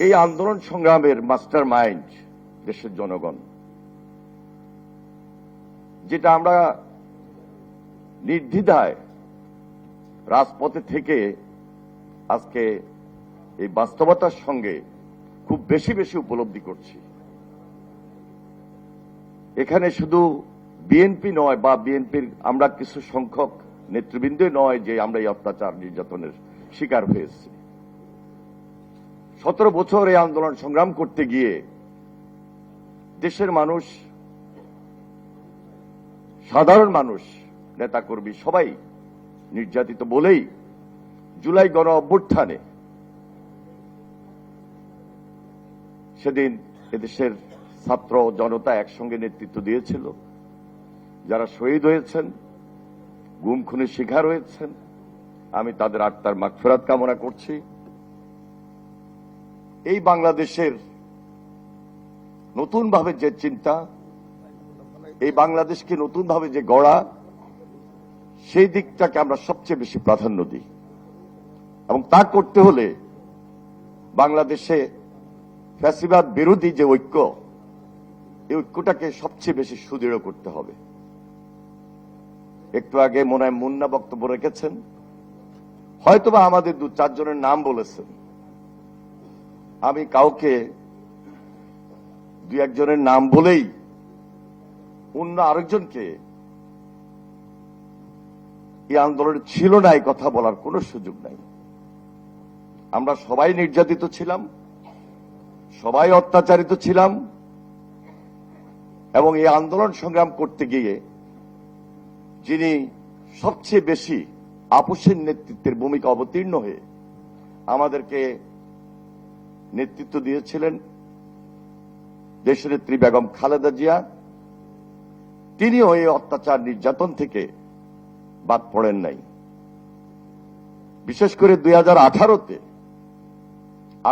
এই আন্দোলন সংগ্রামের মাস্টার মাইন্ড দেশের জনগণ, যেটা আমরা নির্দ্বিধায় রাজপথে থেকে আজকে এই বাস্তবতার সঙ্গে খুব বেশি বেশি উপলব্ধি করছি। এখানে শুধু বিএনপি নয় বা বিএনপির আমরা কিছু সংখ্যক নেতৃবৃন্দ নয় যে আমরা এই অত্যাচার নির্যাতনের শিকার হয়েছি। 17 বছর এই আন্দোলন সংগ্রাম করতে গিয়ে দেশের মানুষ, সাধারণ মানুষ, নেতাকর্মী সবাই নির্যাতিত বলেই জুলাই গণ অভ্যুত্থানে সেদিন এদেশের ছাত্র জনতা একসঙ্গে নেতৃত্ব দিয়েছিল। যারা শহীদ হয়েছেন, গুম খুনের শিকার হয়েছেন, আমি তাদের আত্মার মাগফিরাত কামনা করছি। এই বাংলাদেশের নতুনভাবে যে চিন্তা, এই বাংলাদেশকে নতুনভাবে যে গড়া, সেই দিকটাকে আমরা সবচেয়ে বেশি প্রাধান্য দিই এবং তা করতে হলে বাংলাদেশে ফ্যাসিবাদ বিরোধী যে ঐক্য, এই ঐক্যটাকে সবচেয়ে বেশি সুদৃঢ় করতে হবে। একটু আগে মনে হয় মুন্না বক্তব্য রেখেছেন, হয়তোবা আমাদের 2-4 জনের নাম বলেছেন। আমি কাউকে 2-1 জনের নাম বলেই অন্য আরেকজনকে এই আন্দোলনে ছিল না এই কথা বলার কোনো সুযোগ নাই। আমরা সবাই নির্যাতিত ছিলাম, সবাই অত্যাচারিত ছিলাম এবং এই আন্দোলন সংগ্রাম করতে গিয়ে যিনি সবচেয়ে বেশি আপোষের নেতৃত্বের ভূমিকা অবতীর্ণ হয়ে আমাদেরকে নেতৃত্ব দিয়েছিলেন দেশনেত্রী বেগম খালেদা জিয়া, তিনিও এই অত্যাচার নির্যাতন থেকে বাদ পড়েন নাই। বিশেষ করে 2018-তে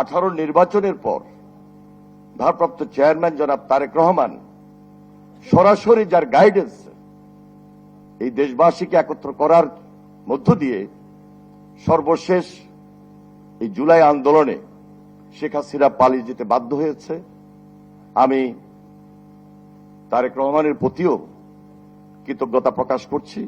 18 নির্বাচনের পর ভারপ্রাপ্ত চেয়ারম্যান জনাব তারেক রহমান সরাসরি যার গাইডেন্স এই দেশবাসীকে একত্র করার মধ্য দিয়ে সর্বশেষ এই জুলাই আন্দোলনে শেখ হাসিনা পালিয়ে যেতে বাধ্য হয়েছে। আমি তারেক রহমানের প্রতিও কৃতজ্ঞতা প্রকাশ করছি।